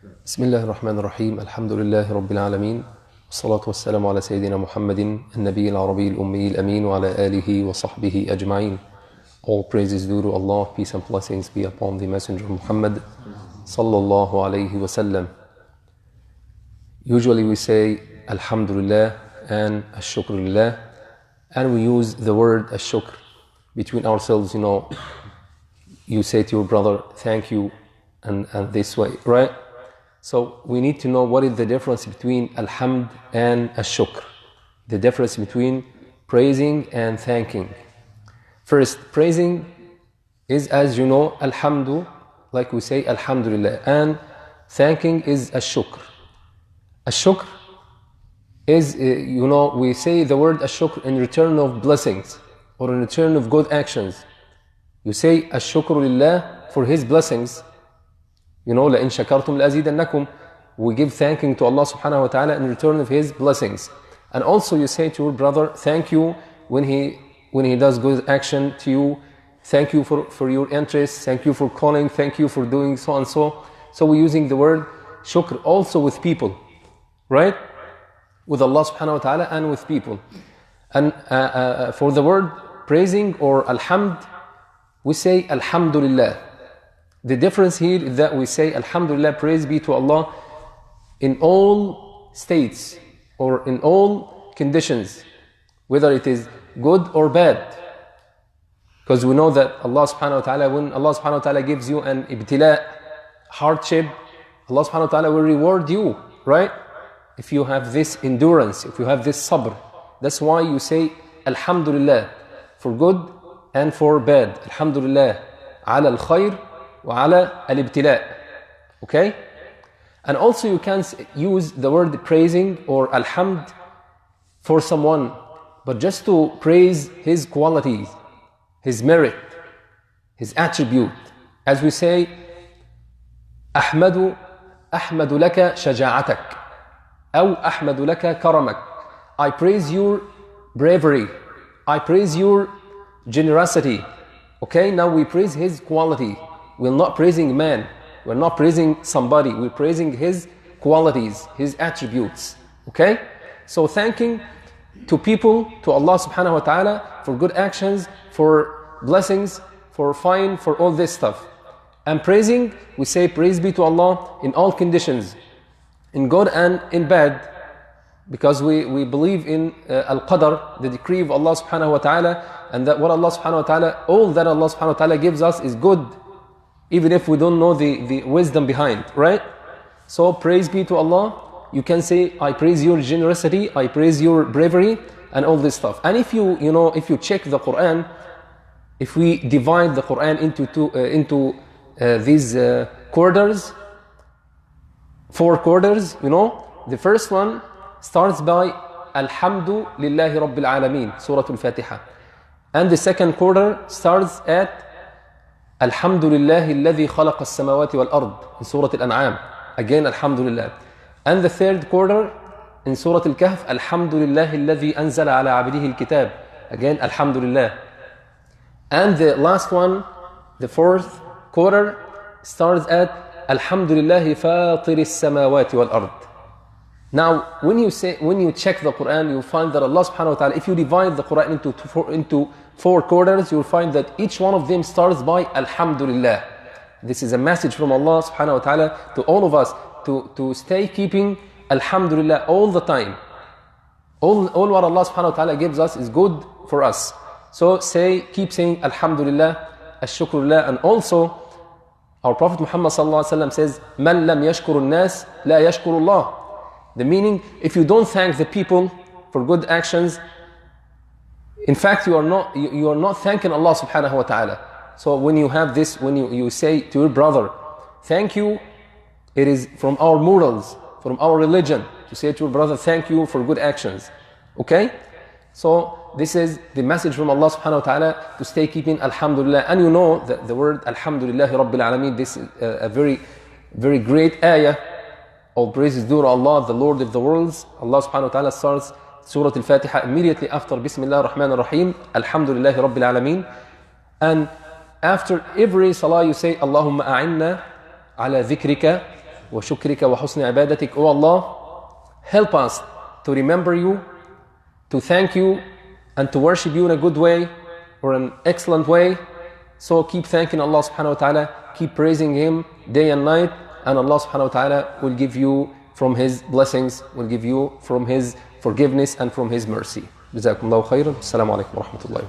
بسم الله الرحمن الرحيم الحمد لله رب العالمين والصلاة والسلام على سيدنا محمد النبي العربي الأمي الأمين وعلى آله وصحبه أجمعين. All praises due to Allah, peace and blessings be upon the Messenger Muhammad sallallahu alayhi wasallam. Usually we say Alhamdulillah and Shukr lillah, and we use the word Shukr between ourselves. You say to your brother, thank you, and this way, right? So we need to know what is the difference between Alhamd and Shukr, the difference between praising and thanking. First, praising is, as you know, Alhamdu, like we say Alhamdulillah, and thanking is Shukr. Shukr is, we say the word Shukr in return of blessings or in return of good actions. You say Shukr lillah for His blessings. لَإِن شَكَرْتُمْ لَأَزِيدَنَّكُمْ. We give thanking to Allah subhanahu wa ta'ala in return of His blessings. And also you say to your brother, thank you when he does good action to you. Thank you for your interest. Thank you for calling. Thank you for doing so and so. So we're using the word shukr also with people, right? With Allah subhanahu wa ta'ala and with people. And for the word praising or alhamd, we say alhamdulillah. The difference here is that we say Alhamdulillah, praise be to Allah, in all states or in all conditions, whether it is good or bad. Because we know that Allah subhanahu wa ta'ala, when Allah subhanahu wa ta'ala gives you an ibtila, hardship, Allah subhanahu wa ta'ala will reward you, right? If you have this endurance, if you have this sabr. That's why you say Alhamdulillah for good and for bad. Alhamdulillah ala al-khayr وعلى الابتلاء. Okay? And also you can use the word praising or alhamd for someone, but just to praise his qualities, his merit, his attribute. As we say, أحمد لك شجاعتك أو أحمد لك كرمك. I praise your bravery. I praise your generosity. Okay? Now we praise his quality. We're not praising man. We're not praising somebody. We're praising his qualities, his attributes. Okay? So thanking to people, to Allah subhanahu wa ta'ala for good actions, for blessings, for fine, for all this stuff. And praising, we say praise be to Allah in all conditions, in good and in bad. Because we believe in al-qadr, the decree of Allah subhanahu wa ta'ala, and that what Allah subhanahu wa ta'ala, all that Allah subhanahu wa ta'ala gives us is good, even if we don't know the wisdom behind, right? So praise be to Allah. You can say, I praise your generosity, I praise your bravery, and all this stuff. And if you check the Quran, if we divide the Quran into these quarters, 4 quarters, the first one starts by Alhamdu lillahi rabbil alameen, Surah Al-Fatiha. And the second quarter starts at Alhamdulillah alladhi khalaqa as-samawati wal ard in Surah Al-An'am. Again, Alhamdulillah. And the third quarter in Surah Al-Kahf, Alhamdulillah alladhi anzala ala abdihi al-kitab. Again, Alhamdulillah. And the last one, the fourth quarter, starts at Alhamdulillahi fatir as-samawati wal ard. Now, when you check the Quran, you'll find that Allah subhanahu wa ta'ala, if you divide the Quran into 4 quarters, you'll find that each one of them starts by Alhamdulillah. This is a message from Allah subhanahu wa ta'ala to all of us to stay keeping Alhamdulillah all the time. All what Allah subhanahu wa ta'ala gives us is good for us. So keep saying Alhamdulillah, Ash-Shukrullah. And also, our Prophet Muhammad sallallahu alaihi wasallam says, Man lam yashkuru nas la yashkuru Allah. The meaning, if you don't thank the people for good actions, in fact, you are not thanking Allah subhanahu wa ta'ala. So when you have this, when you say to your brother, thank you, it is from our morals, from our religion, to say to your brother, thank you for good actions. Okay? So this is the message from Allah subhanahu wa ta'ala to stay keeping Alhamdulillah. And you know that the word Alhamdulillah Rabbil Alameen, this is a very, very great ayah. All praise is due to Allah, the Lord of the worlds. Allah subhanahu wa ta'ala starts Surah Al-Fatiha immediately after Bismillah ar-Rahman ar-Rahim, Alhamdulillah Rabbil Alameen. And after every salah you say, Allahumma a'inna ala dhikrika وشكرك وحسن عبادتك. Oh Allah, help us to remember you, to thank you, and to worship you in a good way or an excellent way. So keep thanking Allah subhanahu wa ta'ala, keep praising Him day and night, and Allah subhanahu wa ta'ala will give you from His blessings, will give you from His forgiveness and from His mercy. جزاكم الله خيرا. السلام عليكم ورحمة الله.